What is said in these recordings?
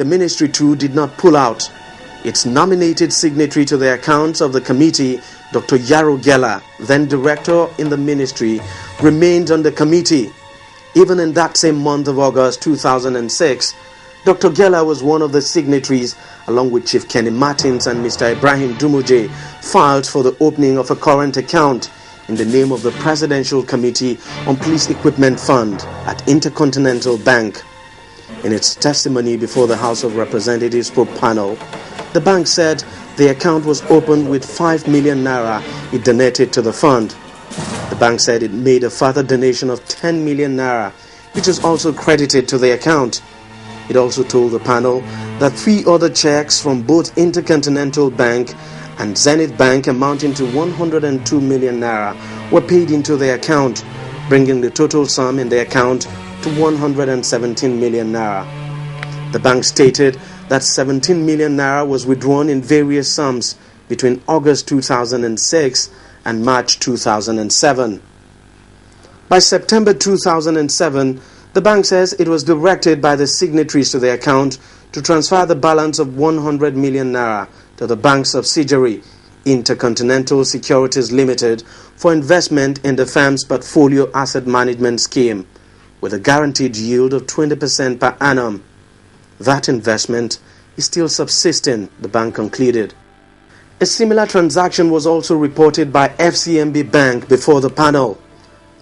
the ministry too did not pull out. Its nominated signatory to the accounts of the committee, Dr. Yaro Gela, then director in the ministry, remained on the committee. Even in that same month of August 2006, Dr. Gela was one of the signatories, along with Chief Kenny Martins and Mr. Ibrahim Dumuje, filed for the opening of a current account in the name of the Presidential Committee on Police Equipment Fund at Intercontinental Bank. In its testimony before the House of Representatives probe panel, the bank said the account was opened with 5 million naira it donated to the fund. The bank said it made a further donation of 10 million naira, which was also credited to the account. It also told the panel that 3 other checks from both Intercontinental Bank and Zenith Bank amounting to 102 million naira were paid into the account, bringing the total sum in the account to 117 million naira. The bank stated that 17 million naira was withdrawn in various sums between August 2006 and March 2007. By September 2007, the bank says it was directed by the signatories to the account to transfer the balance of 100 million naira to the bank's subsidiary, Intercontinental Securities Limited, for investment in the firm's portfolio asset management scheme, with a guaranteed yield of 20% per annum. That investment is still subsisting, the bank concluded. A similar transaction was also reported by FCMB Bank before the panel.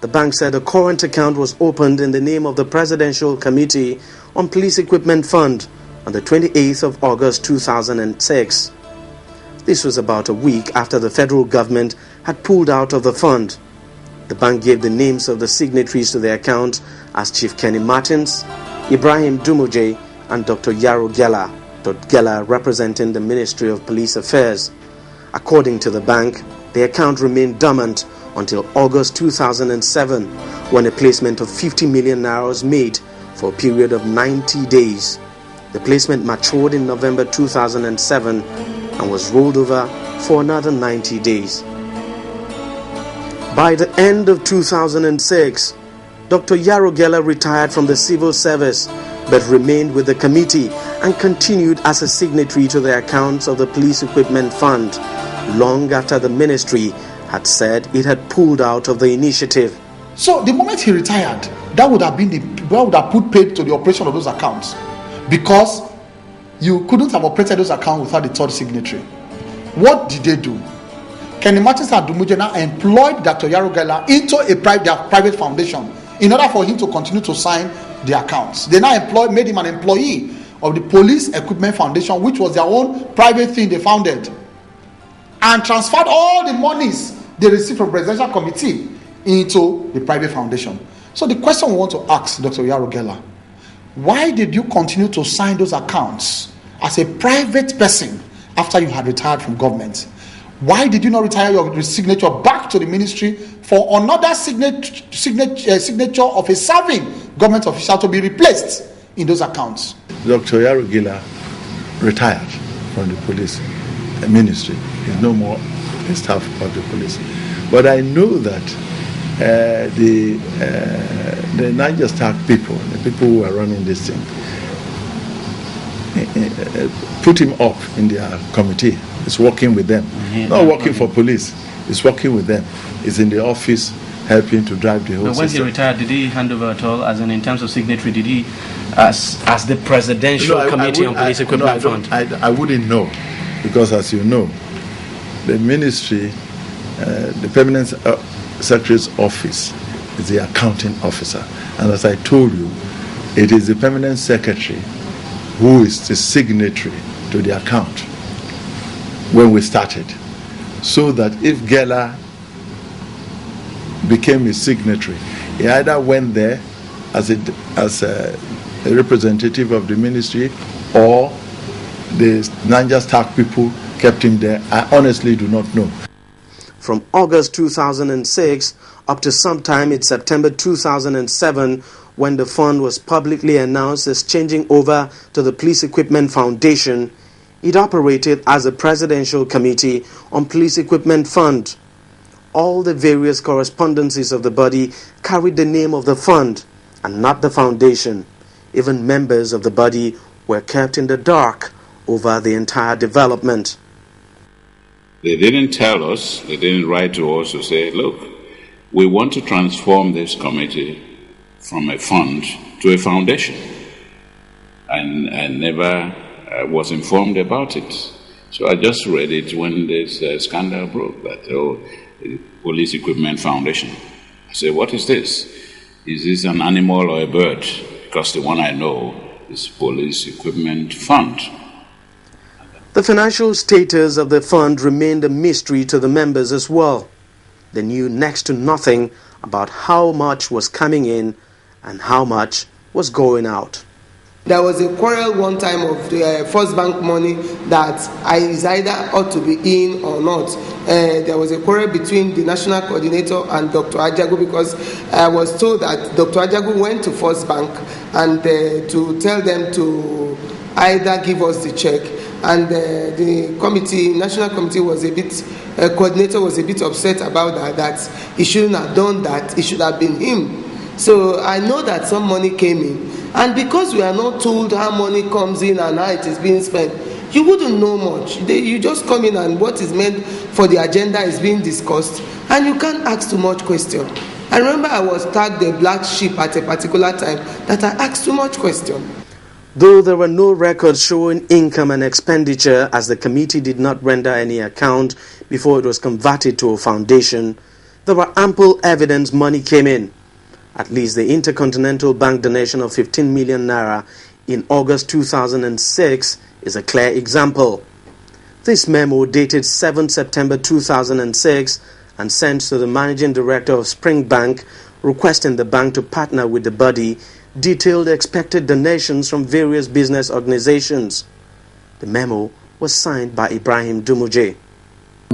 The bank said a current account was opened in the name of the Presidential Committee on Police Equipment Fund on the 28th of August 2006. This was about a week after the federal government had pulled out of the fund. The bank gave the names of the signatories to the account as Chief Kenny Martins, Ibrahim Dumuje, and Dr. Yaro Gela, Dr. Gela representing the Ministry of Police Affairs. According to the bank, the account remained dormant until August 2007, when a placement of 50 million naira was made for a period of 90 days. The placement matured in November 2007 and was rolled over for another 90 days. By the end of 2006, Dr. Yaro Gela retired from the civil service but remained with the committee and continued as a signatory to the accounts of the Police Equipment Fund long after the ministry had said it had pulled out of the initiative. So the moment he retired, that would have put paid to the operation of those accounts, because you couldn't have operated those accounts without the third signatory. What did they do? Kenny Martins and Dumuje now employed Dr. Yaro Gela into their private foundation in order for him to continue to sign the accounts. They now made him an employee of the Police Equipment Foundation, which was their own private thing they founded, and transferred all the monies they received from the Presidential Committee into the private foundation. So the question we want to ask Dr. Yaro Gela: why did you continue to sign those accounts as a private person after you had retired from government? Why did you not retire your signature back to the ministry for another signature of a serving government official to be replaced in those accounts? Dr. Yaro Gela retired from the police ministry. He's no more a staff of the police. But I know that the Niger Star people, the people who are running this thing, put him up in their committee. He's working with them. Not working for police. He's working with them. He's in the office helping to drive the whole system. But when he retired, did he hand over at all? As in terms of signatory, did he, as the Presidential Committee on Police Equipment Fund? I wouldn't know, because as you know, the ministry, the Permanent Secretary's office is the accounting officer. And as I told you, it is the Permanent Secretary who is the signatory to the account when we started. So that if Gela became a signatory, he either went there as a representative of the ministry, or the Niger Star people kept him there. I honestly do not know. From August 2006 up to sometime in September 2007, when the fund was publicly announced as changing over to the Police Equipment Foundation, it operated as a Presidential Committee on Police Equipment Fund. All the various correspondences of the body carried the name of the fund and not the foundation. Even members of the body were kept in the dark over the entire development. They didn't tell us, they didn't write to us to say, look, we want to transform this committee from a fund to a foundation. And I never was informed about it. So I just read it when this scandal broke, that, Police Equipment Foundation. I said, what is this? Is this an animal or a bird? Because the one I know is Police Equipment Fund. The financial status of the fund remained a mystery to the members as well. They knew next to nothing about how much was coming in and how much was going out. There was a quarrel one time of the First Bank money that is either ought to be in or not. There was a quarrel between the national coordinator and Dr. Ajagu, because I was told that Dr. Ajagu went to First Bank and to tell them to either give us the check. And the committee, national committee, coordinator was a bit upset about that he shouldn't have done that. It should have been him. So I know that some money came in, and because we are not told how money comes in and how it is being spent, you wouldn't know much. You just come in and what is meant for the agenda is being discussed, and you can't ask too much question. I remember I was tagged a black sheep at a particular time that I asked too much question. Though there were no records showing income and expenditure, as the committee did not render any account before it was converted to a foundation, there were ample evidence money came in. At least the Intercontinental Bank donation of 15 million naira in August 2006 is a clear example. This memo, dated 7 September 2006 and sent to the managing director of Spring Bank, requesting the bank to partner with the body, detailed expected donations from various business organizations. The memo was signed by Ibrahim Dumuje.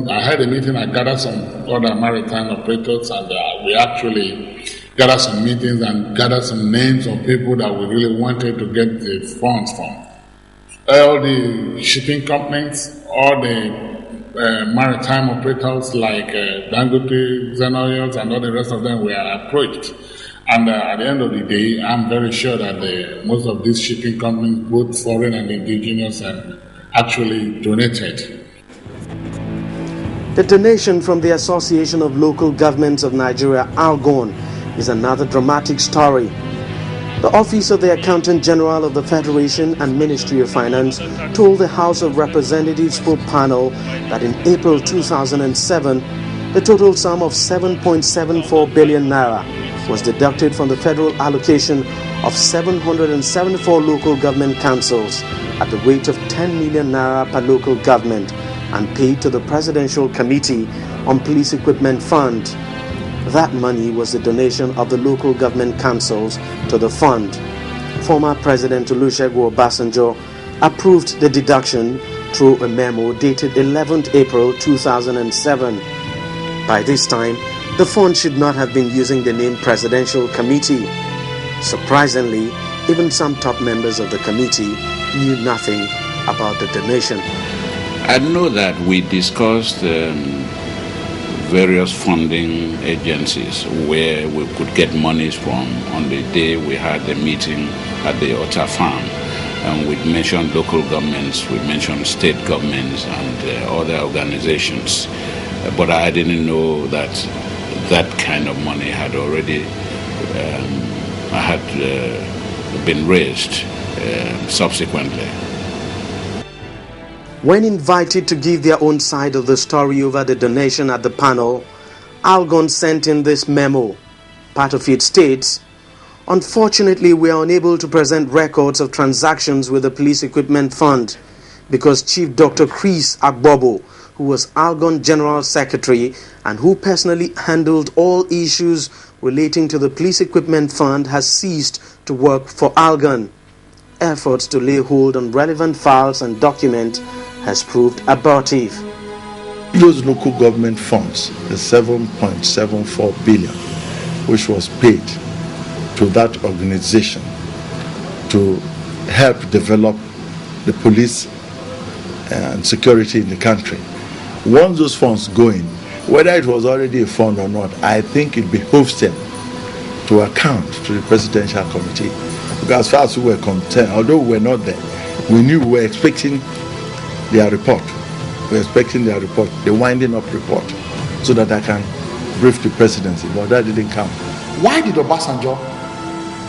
I had a meeting, I gathered some other maritime operators, and we actually gathered some meetings and gathered some names of people that we really wanted to get the funds from. All the shipping companies, all the maritime operators like Dangote, Xenoils, and all the rest of them were approached. And at the end of the day, I'm very sure that most of these shipping companies, both foreign and indigenous, actually donated. The donation from the Association of Local Governments of Nigeria, ALGON, is another dramatic story. The Office of the Accountant General of the Federation and Ministry of Finance told the House of Representatives Probe Panel that in April 2007, the total sum of 7.74 billion naira was deducted from the federal allocation of 774 local government councils at the rate of 10 million naira per local government and paid to the Presidential Committee on Police Equipment Fund. That money was the donation of the local government councils to the fund. Former President Olusegun Obasanjo approved the deduction through a memo dated 11th April 2007. By this time, the fund should not have been using the name Presidential Committee. Surprisingly, even some top members of the committee knew nothing about the donation. I know that we discussed various funding agencies where we could get monies from on the day we had the meeting at the Otta Farm. And we mentioned local governments, we mentioned state governments and other organizations. But I didn't know that that kind of money had already been raised subsequently. When invited to give their own side of the story over the donation at the panel, ALGON sent in this memo. Part of it states, "Unfortunately, we are unable to present records of transactions with the Police Equipment Fund because Chief Dr. Chris Agbobo, who was ALGON General Secretary and who personally handled all issues relating to the Police Equipment Fund, has ceased to work for ALGON. Efforts to lay hold on relevant files and documents has proved abortive." Those local government funds, the 7.74 billion, which was paid to that organization to help develop the police and security in the country. Once those funds go in, whether it was already a fund or not, I think it behoves them to account to the Presidential Committee. Because as far as we were concerned, although we were not there, We knew we were expecting their report. We were expecting their report, the winding up report, so that I can brief the presidency, but that didn't come. Why did Obasanjo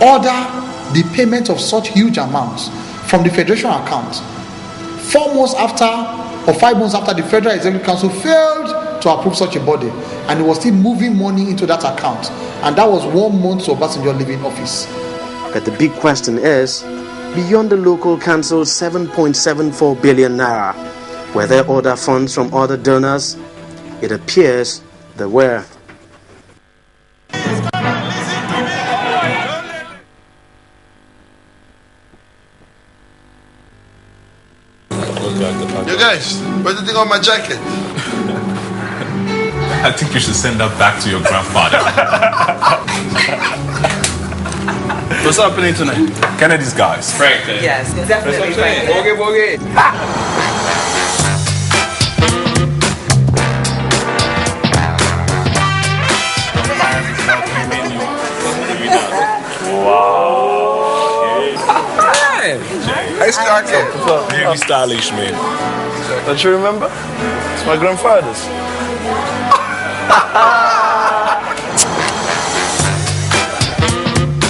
order the payment of such huge amounts from the Federation account 4 months after or 5 months after the Federal Executive Council failed to approve such a body, and it was still moving money into that account, and that was 1 month to Obasanjo leaving office? But the big question is, beyond the local council's 7.74 billion naira, were there other funds from other donors? It appears there were. You guys, what do you think of my jacket? I think you should send that back to your grandfather. What's happening tonight? Kennedy's guys. Frank. Yes, definitely. Boogie. Nice jacket. Very stylish, man. Don't you remember? It's my grandfather's.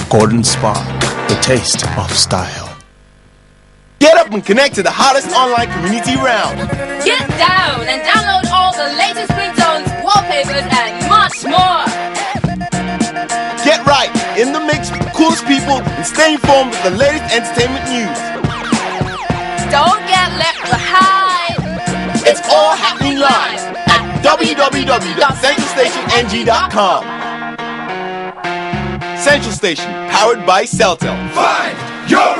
Gordon Spa, the taste of style. Get up and connect to the hottest online community round. Get down and download all the latest ringtones, wallpapers, and much more. Get right in the mix with the coolest people and stay informed with the latest entertainment news. Don't get left behind. It's all happening live at www.centralstationng.com. Central Station, powered by Celtel. Find your